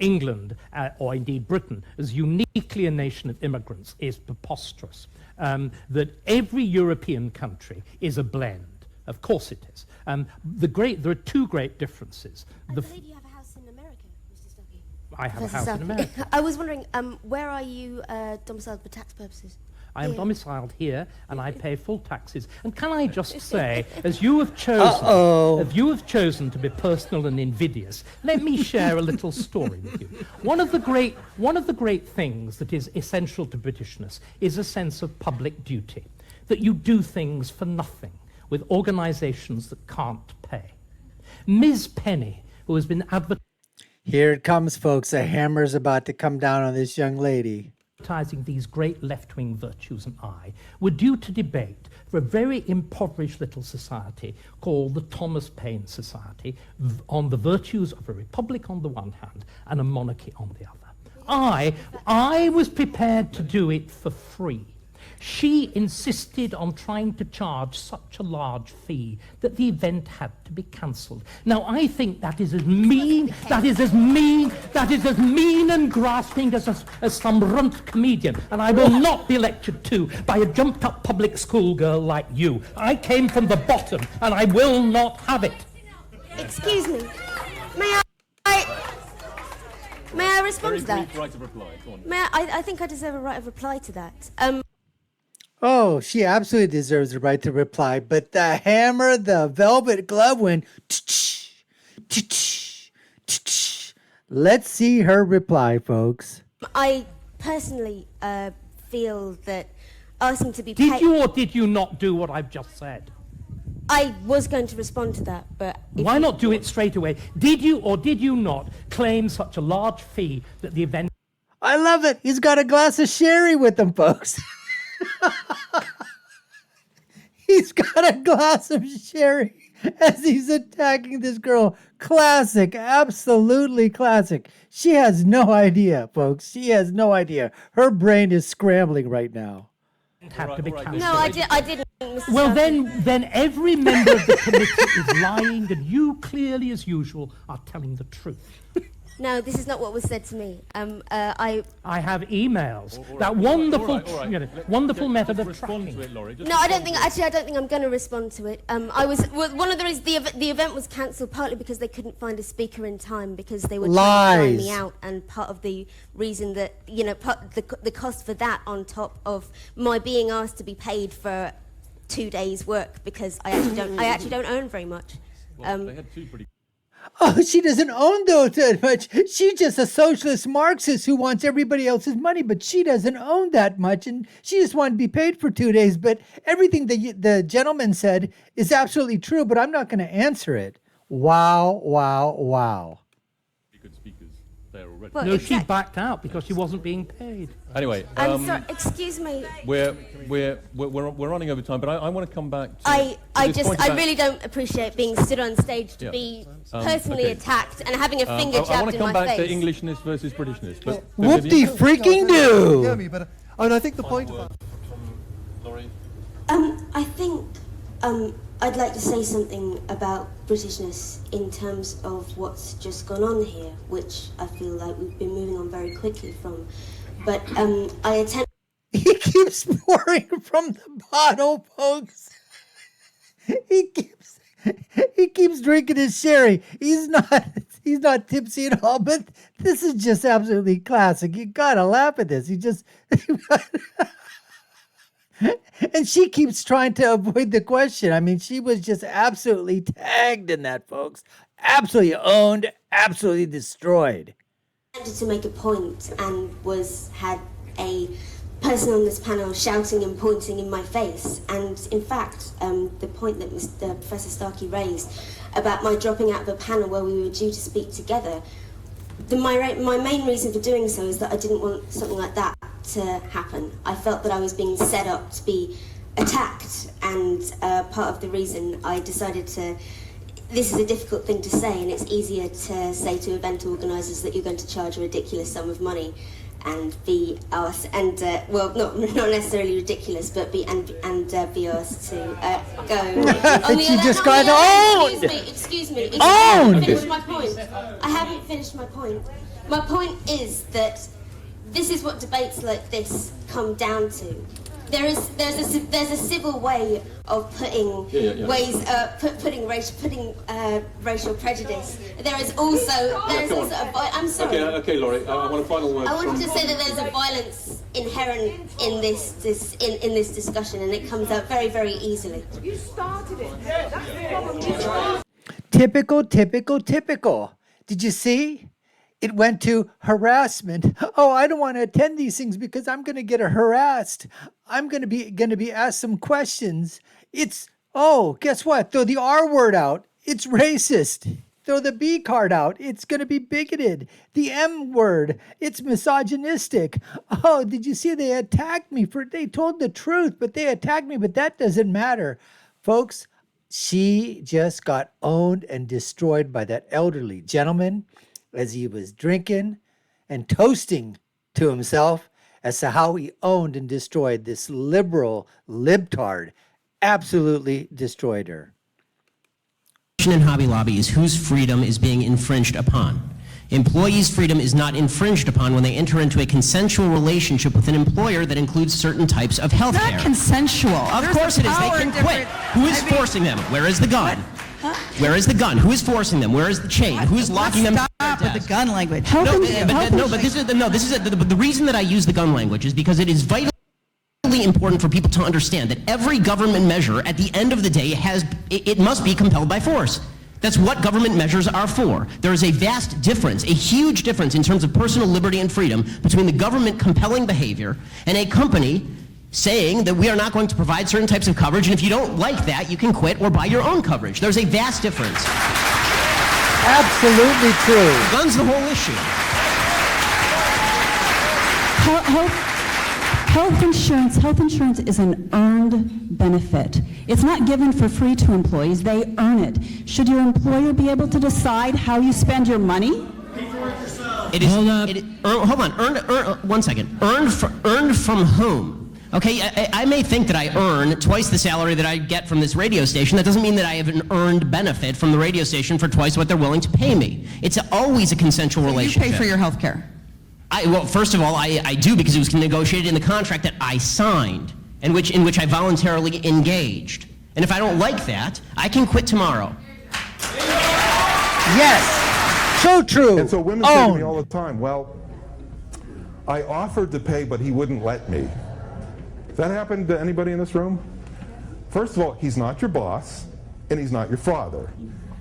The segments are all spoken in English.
England, or indeed Britain, as uniquely a nation of immigrants is preposterous. That every European country is a blend. Of course it is. There are two great differences. I believe you have a house in America, Mr. Stuckey. I have a house in America. I was wondering, where are you domiciled for tax purposes? I am domiciled here, and I pay full taxes. And can I just say, as you have chosen to be personal and invidious, let me share a little story with you. One of the great things that is essential to Britishness is a sense of public duty, that you do things for nothing with organisations that can't pay. Ms. Penny, who has been advertising... Here it comes, folks. A hammer's about to come down on this young lady. These great left-wing virtues and I were due to debate for a very impoverished little society called the Thomas Paine Society on the virtues of a republic on the one hand and a monarchy on the other. I was prepared to do it for free. She insisted on trying to charge such a large fee that the event had to be cancelled. Now, I think that is as mean and grasping as some runt comedian, and I will not be lectured to by a jumped-up public school girl like you. I came from the bottom, and I will not have it. Excuse me. May I respond to that? Right of reply. Go on. I think I deserve a right of reply to that. Oh, she absolutely deserves the right to reply, but the hammer, the velvet glove went Let's see her reply, folks. I personally feel that asking to be paid... Did you or did you not do what I've just said? I was going to respond to that, but... Why not do it straight away? Did you or did you not claim such a large fee that the event... I love it. He's got a glass of sherry with him, folks. He's got a glass of sherry as he's attacking this girl. Classic, absolutely classic. She has no idea, folks. She has no idea. Her brain is scrambling right now. No, I didn't. Mr. Well, Starkey. then every member of the committee is lying, and you clearly, as usual, are telling the truth. No, this is not what was said to me. I have emails. That wonderful, wonderful method of tracking. No, I don't think I'm going to respond to it. One of the reasons the event was cancelled partly because they couldn't find a speaker in time because they were trying to fly me out, and part of the reason that the cost for that on top of my being asked to be paid for 2 days' work because I actually don't earn very much. They had two pretty. Oh, she doesn't own those that much. She's just a socialist Marxist who wants everybody else's money, but she doesn't own that much, and she just wanted to be paid for 2 days. But everything the gentleman said is absolutely true, but I'm not going to answer it. Wow, wow, wow. Good speakers there already. Well, No, she backed out because she wasn't being paid. Anyway, I'm sorry, excuse me. we're running over time, but I want to come back to I this point about- really don't appreciate being stood on stage to be personally attacked and having a finger I jabbed want to in come my back face. to Englishness versus Britishness. But Whoop-de freaking do! Hear me, but and I think the point about Laurie. I think I'd like to say something about Britishness in terms of what's just gone on here, which I feel like we've been moving on very quickly from. But I attend. He keeps pouring from the bottle, folks. He keeps drinking his sherry. He's not tipsy at all, but this is just absolutely classic. You gotta laugh at this. And she keeps trying to avoid the question. I mean, she was just absolutely tagged in that, folks. Absolutely owned, absolutely destroyed. To make a point and had a person on this panel shouting and pointing in my face, and in fact the point that Professor Starkey raised about my dropping out of a panel where we were due to speak together, my main reason for doing so is that I didn't want something like that to happen. I felt that I was being set up to be attacked, and part of the reason I decided to... This is a difficult thing to say, and it's easier to say to event organisers that you're going to charge a ridiculous sum of money and be asked, and not necessarily ridiculous, but be asked to go. And she just got owned. Excuse me. Owned. I haven't finished my point. My point is that this is what debates like this come down to. There's a civil way of putting putting racial prejudice. There is also I'm sorry. Okay, Laurie. I want a final word. I wanted to say that there's a violence inherent in this discussion, and it comes out very, very easily. You started it. That's the problem. Typical. Did you see? It went to harassment. Oh, I don't want to attend these things because I'm going to get harassed. I'm going to be asked some questions. Guess what? Throw the R word out. It's racist. Throw the B card out. It's going to be bigoted. The M word. It's misogynistic. Oh, did you see they attacked me they told the truth, but they attacked me, but that doesn't matter. Folks, she just got owned and destroyed by that elderly gentleman as he was drinking and toasting to himself as to how he owned and destroyed this liberal libtard. Absolutely destroyed her. In Hobby Lobby is whose freedom is being infringed upon. Employees' freedom is not infringed upon when they enter into a consensual relationship with an employer that includes certain types of health care. Not consensual. Of course it is. They can quit. Who is forcing them? Where is the gun? Where is the gun? Who is forcing them? Where is the chain? Who is locking them? Stop with the gun language. The reason that I use the gun language is because it is vitally important for people to understand that every government measure at the end of the day it must be compelled by force. That's what government measures are for. There is a vast difference, a huge difference in terms of personal liberty and freedom between the government compelling behavior and a company saying that we are not going to provide certain types of coverage, and if you don't like that, you can quit or buy your own coverage. There's a vast difference. Absolutely true. Gun's the whole issue. Health insurance is an earned benefit. It's not given for free to employees. They earn it. Should your employer be able to decide how you spend your money? It is. Hold on. One second. Earned from whom? Okay, I may think that I earn twice the salary that I get from this radio station. That doesn't mean that I have an earned benefit from the radio station for twice what they're willing to pay me. It's always a consensual relationship. You pay for your health care. Well, first of all, I do because it was negotiated in the contract that I signed, in which I voluntarily engaged. And if I don't like that, I can quit tomorrow. Yes, so true. And so women say to me all the time, well, I offered to pay, but he wouldn't let me. Has that happened to anybody in this room? First of all, he's not your boss, and he's not your father.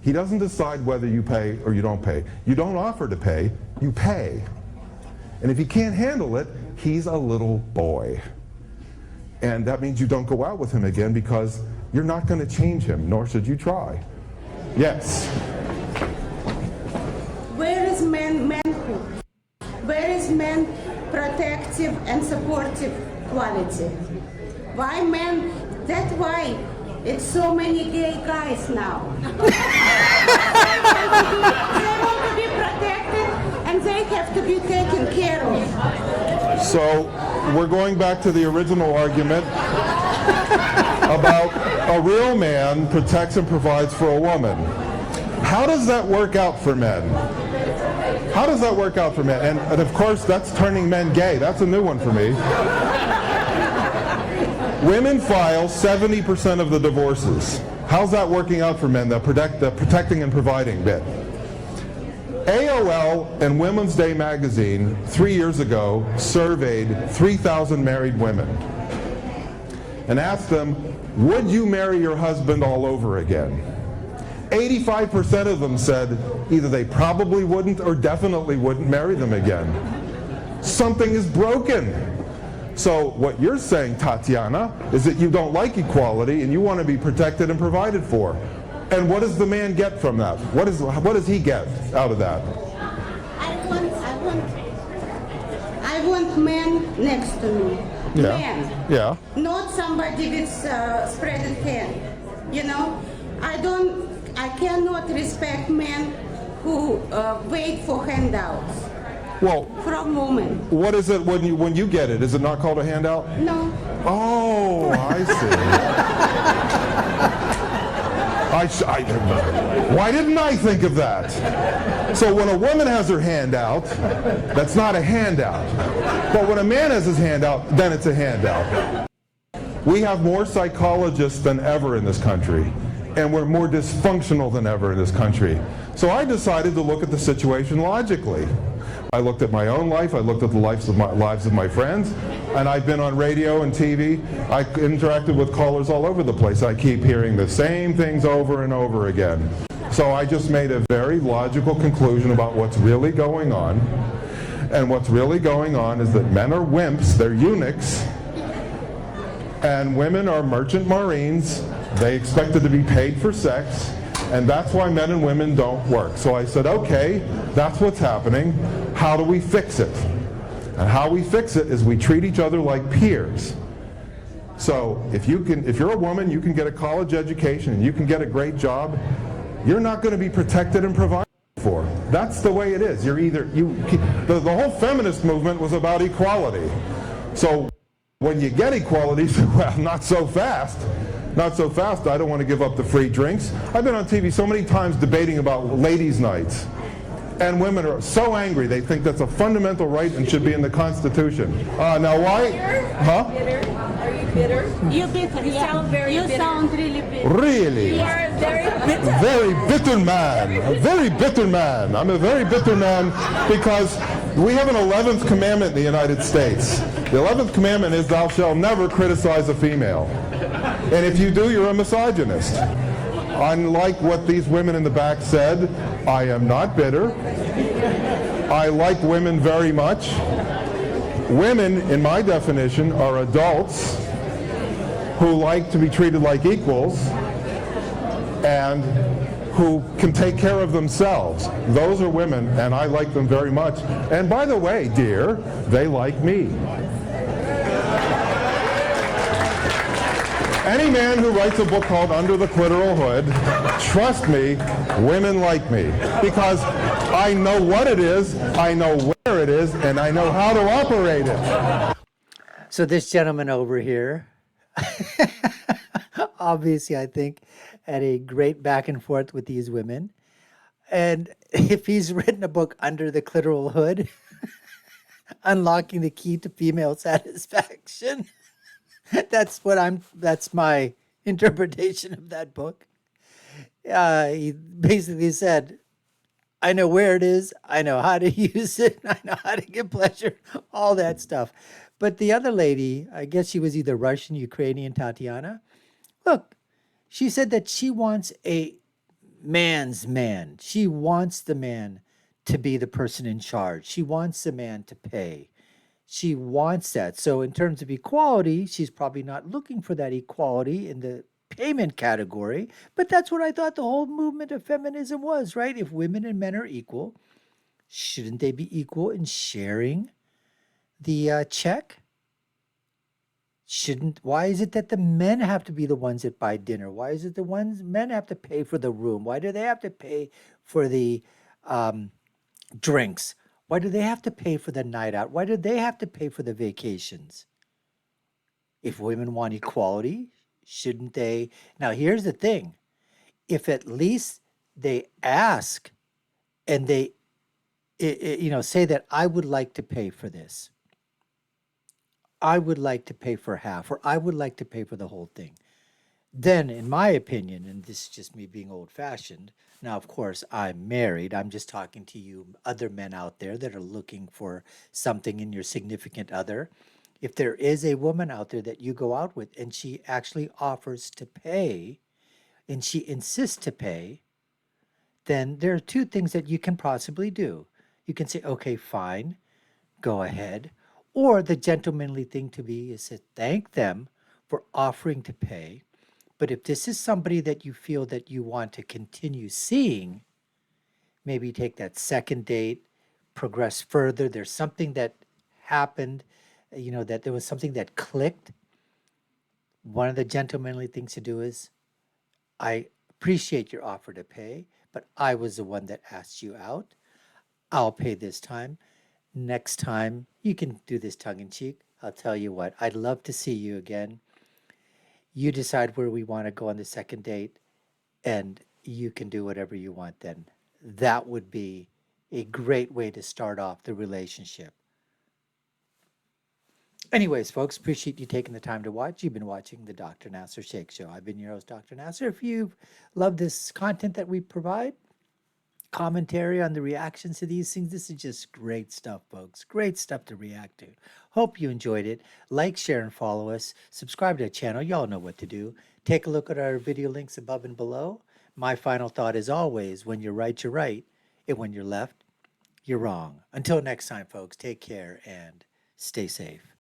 He doesn't decide whether you pay or you don't pay. You don't offer to pay, you pay. And if he can't handle it, he's a little boy. And that means you don't go out with him again because you're not going to change him, nor should you try. Yes? Where is manhood? Where is man protective and supportive quality? Why men? That's why it's so many gay guys now. They want to be protected and they have to be taken care of. So we're going back to the original argument about a real man protects and provides for a woman. How does that work out for men? How does that work out for men? And of course, that's turning men gay. That's a new one for me. Women file 70% of the divorces. How's that working out for men, the protecting and providing bit? AOL and Women's Day magazine 3 years ago surveyed 3,000 married women and asked them, would you marry your husband all over again? 85% of them said either they probably wouldn't or definitely wouldn't marry them again. Something is broken. So what you're saying, Tatiana, is that you don't like equality and you want to be protected and provided for. And what does the man get from that? What does he get out of that? I want men next to me. Yeah. Men. Yeah. Not somebody with spreaded hand. You know, I cannot respect men who wait for handouts. Well, from women. What is it when you get it? Is it not called a handout? No. Oh, I see. Why didn't I think of that? So when a woman has her hand out, that's not a handout. But when a man has his hand out, then it's a handout. We have more psychologists than ever in this country, and we're more dysfunctional than ever in this country. So I decided to look at the situation logically. I looked at my own life, I looked at the lives of my friends, and I've been on radio and TV. I interacted with callers all over the place. I keep hearing the same things over and over again. So I just made a very logical conclusion about what's really going on. And what's really going on is that men are wimps, they're eunuchs, and women are merchant marines. They expected to be paid for sex, and that's why men and women don't work. So I said, okay, that's what's happening. How do we fix it? And how we fix it is we treat each other like peers. So if you're a woman, you can get a college education and you can get a great job, you're not going to be protected and provided for. That's the way it is. The whole feminist movement was about equality. So when you get equality, well, not so fast. Not so fast. I don't want to give up the free drinks. I've been on TV so many times debating about ladies' nights. And women are so angry. They think that's a fundamental right and should be in the Constitution. Now why? Huh? Are you bitter? You're bitter. You sound very bitter. You sound really bitter. Really? You are very bitter. Very bitter man. A very bitter man. I'm a very bitter man because we have an 11th commandment in the United States. The 11th commandment is thou shalt never criticize a female. And if you do, you're a misogynist. Unlike what these women in the back said, I am not bitter. I like women very much. Women, in my definition, are adults who like to be treated like equals and who can take care of themselves. Those are women, and I like them very much. And by the way, dear, they like me. Any man who writes a book called Under the Clitoral Hood, trust me, women like me. Because I know what it is, I know where it is, and I know how to operate it. So this gentleman over here, obviously, I think, had a great back and forth with these women. And if he's written a book Under the Clitoral Hood, Unlocking the Key to Female Satisfaction, that's my interpretation of that book. He basically said, I know where it is, I know how to use it, I know how to get pleasure, all that stuff. But the other lady, I guess she was either Russian, Ukrainian, Tatiana. Look, she said that she wants a man's man. She wants the man to be the person in charge. She wants the man to pay. She wants that. So in terms of equality, she's probably not looking for that equality in the payment category, but that's what I thought the whole movement of feminism was, right? If women and men are equal, shouldn't they be equal in sharing the check? Why is it that the men have to be the ones that buy dinner? Why is it men have to pay for the room? Why do they have to pay for the drinks? Why do they have to pay for the night out? Why do they have to pay for the vacations? If women want equality, shouldn't they? Now, here's the thing. If at least they ask and they, say that I would like to pay for this. I would like to pay for half, or I would like to pay for the whole thing. Then, in my opinion, and this is just me being old-fashioned, now, of course, I'm married. I'm just talking to you other men out there that are looking for something in your significant other. If there is a woman out there that you go out with and she actually offers to pay and she insists to pay, then there are two things that you can possibly do. You can say, okay, fine, go ahead. Or the gentlemanly thing to be is to thank them for offering to pay. But if this is somebody that you feel that you want to continue seeing, maybe take that second date, progress further. There's something that happened, that there was something that clicked. One of the gentlemanly things to do is, I appreciate your offer to pay, but I was the one that asked you out. I'll pay this time. Next time, you can do this tongue in cheek. I'll tell you what, I'd love to see you again. You decide where we want to go on the second date, and you can do whatever you want, then that would be a great way to start off the relationship. Anyways, folks, appreciate you taking the time to watch. You've been watching the Dr. Nasser Sheikh Show. I've been your host, Dr. Nasser. If you've loved this content that we provide, commentary on the reactions to these things, this is just great stuff, folks. Great stuff to react to. Hope you enjoyed it. Like, share, and follow us. Subscribe to the channel. Y'all know what to do. Take a look at our video links above and below. My final thought is always, when you're right, you're right. And when you're left, you're wrong. Until next time, folks, take care and stay safe.